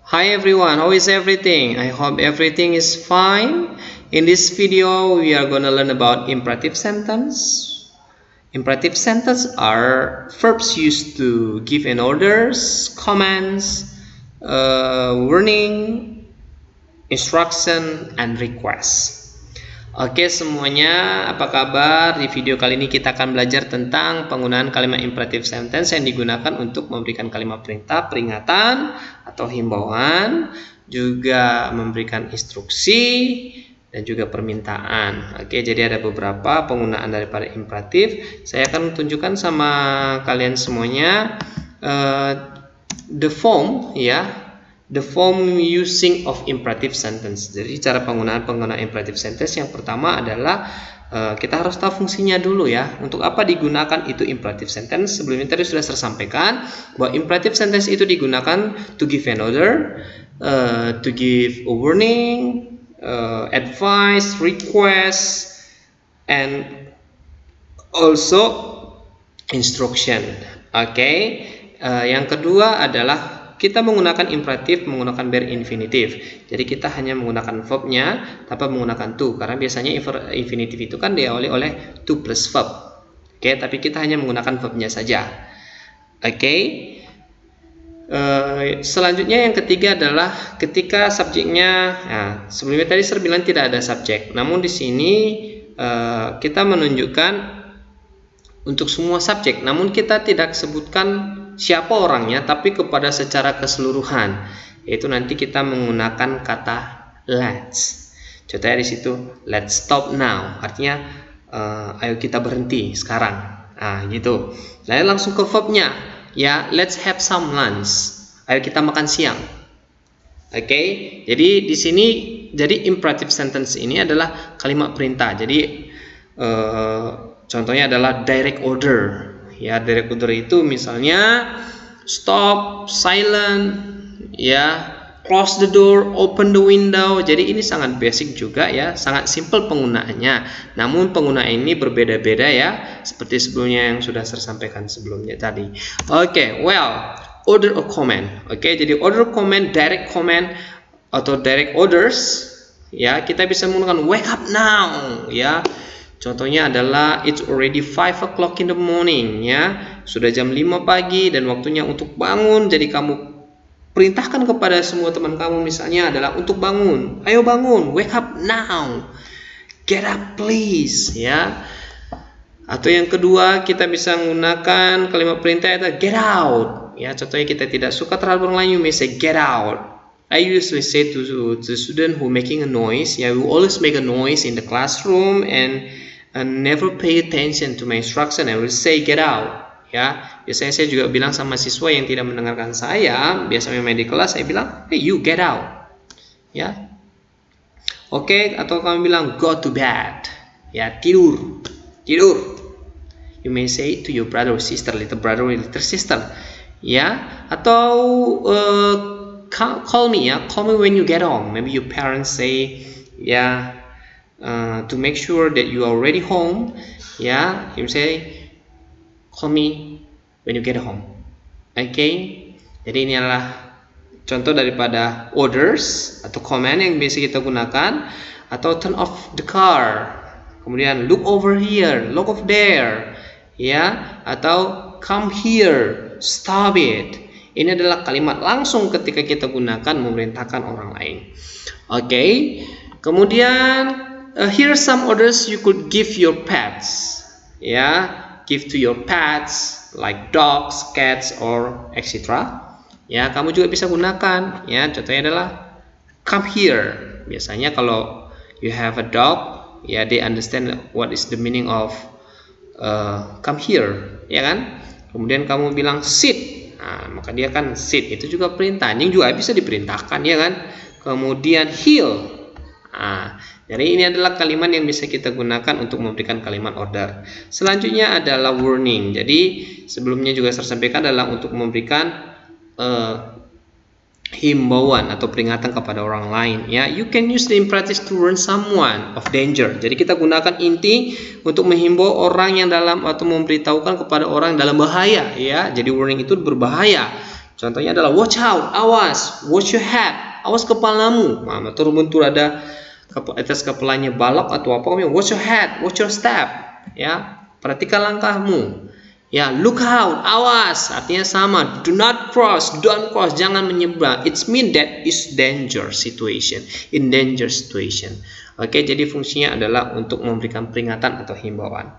Hi everyone, how is everything? I hope everything is fine. In this video, we are gonna learn about imperative sentence. Imperative sentence are verbs used to give an orders, commands, warning, instruction, and request. Oke semuanya, apa kabar? Di video kali ini kita akan belajar tentang penggunaan kalimat imperative sentence yang digunakan untuk memberikan kalimat perintah, peringatan, atau himbauan, juga memberikan instruksi, dan juga permintaan. Oke, jadi ada beberapa penggunaan daripada imperatif. Saya akan tunjukkan sama kalian semuanya the form, ya. The form using of imperative sentence. Jadi cara penggunaan imperative sentence yang pertama adalah kita harus tahu fungsinya dulu ya. Untuk apa digunakan itu imperative sentence? Sebelumnya tadi sudah saya sampaikan bahwa imperative sentence itu digunakan to give an order, to give a warning, advice, request, and also instruction. Oke. Yang kedua adalah kita menggunakan imperatif menggunakan verb infinitif. Jadi kita hanya menggunakan verbnya tanpa menggunakan to, karena biasanya infinitif itu kan diawali oleh to plus verb. Oke, tapi kita hanya menggunakan verbnya saja. Oke. Selanjutnya yang ketiga adalah ketika subjeknya. Nah, sebelumnya tadi saya bilang tidak ada subjek. Namun di sini kita menunjukkan untuk semua subjek. Namun kita tidak sebutkan siapa orangnya, tapi kepada secara keseluruhan, yaitu nanti kita menggunakan kata let's. Contohnya di situ, let's stop now, artinya ayo kita berhenti sekarang. Nah, gitu. Lalu langsung ke verbnya, ya, let's have some lunch. Ayo kita makan siang. Oke, jadi di sini jadi imperative sentence ini adalah kalimat perintah. Jadi contohnya adalah direct order. Ya, direct order itu misalnya stop, silent, ya, close the door, open the window. Jadi ini sangat basic juga ya, sangat simple penggunaannya. Namun penggunaan ini berbeda-beda ya, seperti sebelumnya yang sudah saya sampaikan sebelumnya tadi. Oke, well, order or command. Oke, jadi order command, direct command atau direct orders. Ya, kita bisa menggunakan wake up now. Ya. Contohnya adalah it's already 5 o'clock in the morning, ya. Sudah jam 5 pagi dan waktunya untuk bangun. Jadi kamu perintahkan kepada semua teman kamu misalnya adalah untuk bangun. Ayo bangun, wake up now. Get up please, ya. Atau yang kedua, kita bisa menggunakan kalimat perintah itu get out. Ya, contohnya kita tidak suka terhadap orang lain, you may say get out. I usually say to the student who making a noise, yeah, we always make a noise in the classroom and never pay attention to my instruction. I will say get out. Ya, biasanya saya juga bilang sama siswa yang tidak mendengarkan saya, biasanya main di kelas, saya bilang, hey you get out. Ya, oke, atau kamu bilang go to bed. Ya, tidur, tidur. You may say to your brother or sister, little brother or little sister. Ya, atau call me, ya, call me when you get home. Maybe your parents say, ya, to make sure that you are already home, ya, you say call me when you get home. Oke, jadi ini adalah contoh daripada orders atau command yang biasa kita gunakan. Atau turn off the car, kemudian look over here, look over there, ya, atau come here, stop it. Ini adalah kalimat langsung ketika kita gunakan memerintahkan orang lain. Oke, kemudian here are some orders you could give your pets. Ya, give to your pets like dogs, cats, or etc. Ya, kamu juga bisa gunakan. Ya, contohnya adalah come here. Biasanya kalau you have a dog, ya, they understand what is the meaning of come here, ya kan? Kemudian kamu bilang sit. Nah, maka dia kan sit, itu juga perintah. Anjing juga bisa diperintahkan, ya kan? Kemudian heal. Nah, jadi ini adalah kalimat yang bisa kita gunakan untuk memberikan kalimat order. Selanjutnya adalah warning. Jadi sebelumnya juga saya sampaikan adalah untuk memberikan himbauan atau peringatan kepada orang lain. Ya, you can use the imperative to warn someone of danger. Jadi kita gunakan inti untuk menghimbau orang yang dalam atau memberitahukan kepada orang dalam bahaya. Ya, jadi warning itu berbahaya. Contohnya adalah watch out, awas, watch your head, awas kepalamu. Nah, turun-bentur ada atas kepalanya balok atau apa, watch your head, watch your step, ya, perhatikan langkahmu. Ya, look out, awas, artinya sama. Do not cross, don't cross, jangan menyeberang. It's mean that is danger situation, in danger situation. Oke, jadi fungsinya adalah untuk memberikan peringatan atau himbauan.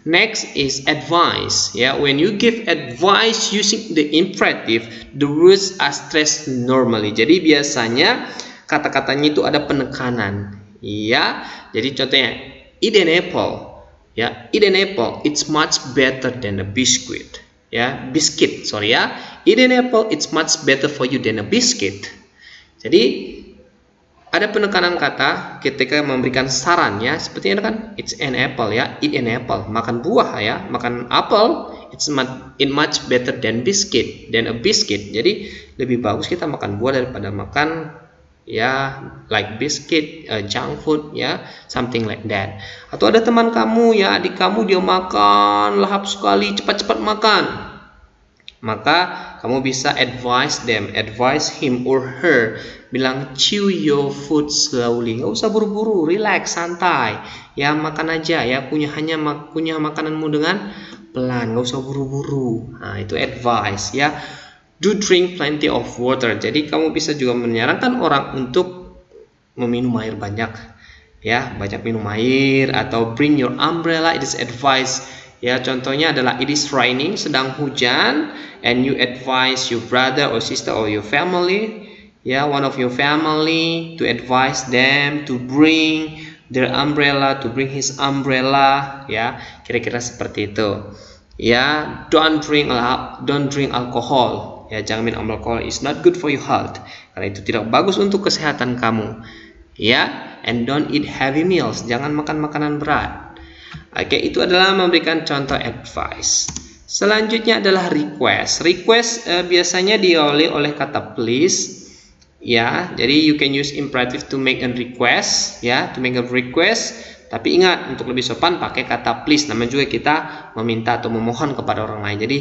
Next is advice. Ya, when you give advice using the imperative, the words are stressed normally. Jadi biasanya kata-katanya itu ada penekanan. Ya, jadi contohnya, eat an apple. Ya, eat an apple, it's much better than a biscuit. Ya, biscuit, sorry ya. Eat an apple, it's much better for you than a biscuit. Jadi ada penekanan kata ketika memberikan saran, ya, seperti ini kan, it's an apple, ya, eat an apple, makan buah, ya, makan apel, it's much better than biscuit, than a biscuit. Jadi lebih bagus kita makan buah daripada makan, ya, like biscuit, junk food, ya, something like that. Atau ada teman kamu, ya, adik kamu, dia makan lahap sekali, cepat-cepat makan, maka kamu bisa advise him or her, bilang chew your food slowly, nggak usah buru-buru, relax, santai, ya, makan aja, ya, kunyah makananmu dengan pelan, nggak usah buru-buru. Nah, itu advice, ya. Do drink plenty of water. Jadi kamu bisa juga menyarankan orang untuk meminum air banyak, ya, banyak minum air, atau bring your umbrella, it is advice. Ya, contohnya adalah it is raining, sedang hujan, and you advise your brother or sister or your family, ya, one of your family, to advise them to bring their umbrella, to bring his umbrella, ya, kira-kira seperti itu. Ya, don't drink alcohol, ya, jangan minum alkohol, is not good for your health, karena itu tidak bagus untuk kesehatan kamu, ya, and don't eat heavy meals, jangan makan makanan berat. Oke, itu adalah memberikan contoh advice. Selanjutnya adalah request. Request biasanya diawali oleh kata please, ya. Jadi you can use imperative to make a request, ya, to make a request. Tapi ingat, untuk lebih sopan pakai kata please. Namanya juga kita meminta atau memohon kepada orang lain. Jadi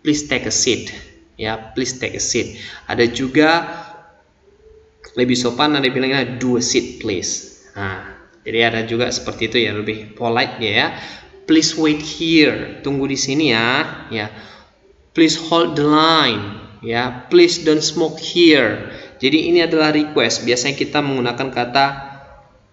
please take a seat, ya, please take a seat. Ada juga lebih sopan, ada bilangnya do a seat please. Nah, jadi ada juga seperti itu, ya, lebih polite ya. Please wait here, tunggu di sini, ya. Ya. Please hold the line, ya. Please don't smoke here. Jadi ini adalah request. Biasanya kita menggunakan kata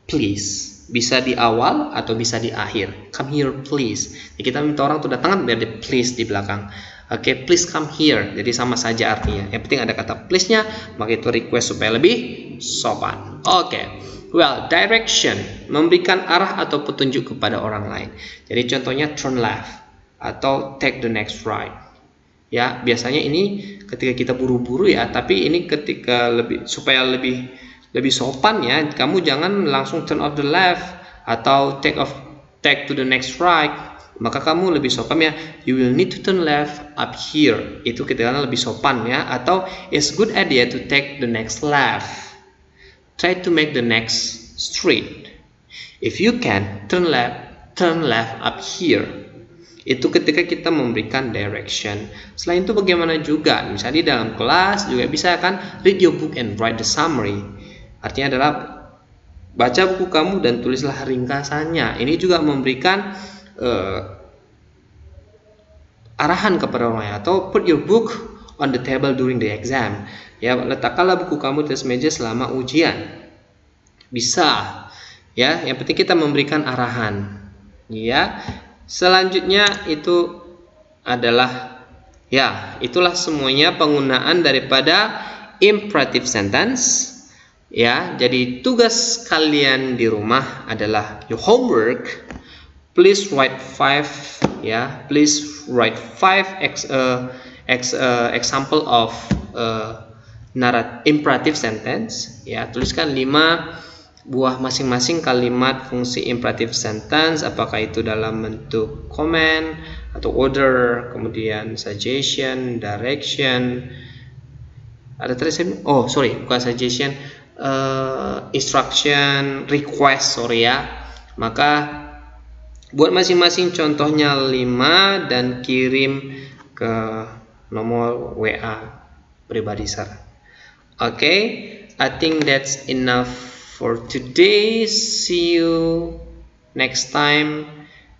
please. Bisa di awal atau bisa di akhir. Come here please. Jadi kita minta orang tuh datang, biar di please di belakang. Oke, please come here. Jadi sama saja artinya. Yang penting ada kata please-nya, maka itu request supaya lebih sopan. Oke. Well, direction, memberikan arah atau petunjuk kepada orang lain. Jadi contohnya turn left atau take the next right. Ya, biasanya ini ketika kita buru-buru, ya, tapi ini ketika supaya lebih sopan, ya, kamu jangan langsung turn off the left atau take to the next right. Maka kamu lebih sopan, ya, you will need to turn left up here. Itu ketika lebih sopan, ya, atau it's good idea to take the next left. Try to make the next street. If you can, turn left up here. Itu ketika kita memberikan direction. Selain itu bagaimana juga? Misalnya di dalam kelas juga bisa kan, read your book and write the summary. Artinya adalah baca buku kamu dan tulislah ringkasannya. Ini juga memberikan arahan kepada orang lain. Atau put your book on the table during the exam. Ya, letakkanlah buku kamu di atas meja selama ujian. Bisa, ya. Yang penting kita memberikan arahan, ya. Selanjutnya itu adalah, ya, itulah semuanya penggunaan daripada imperative sentence, ya. Jadi tugas kalian di rumah adalah your homework. Please write 5, ya. Please write 5 example of imperative sentence, ya. Tuliskan 5 buah masing-masing kalimat fungsi imperative sentence, apakah itu dalam bentuk command atau order, kemudian suggestion, direction, ada tadi bukan suggestion, instruction, request, ya. Maka buat masing-masing contohnya 5 dan kirim ke nomor WA pribadi Sarah. Okay, I think that's enough for today. See you next time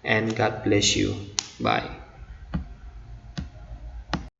and God bless you. Bye.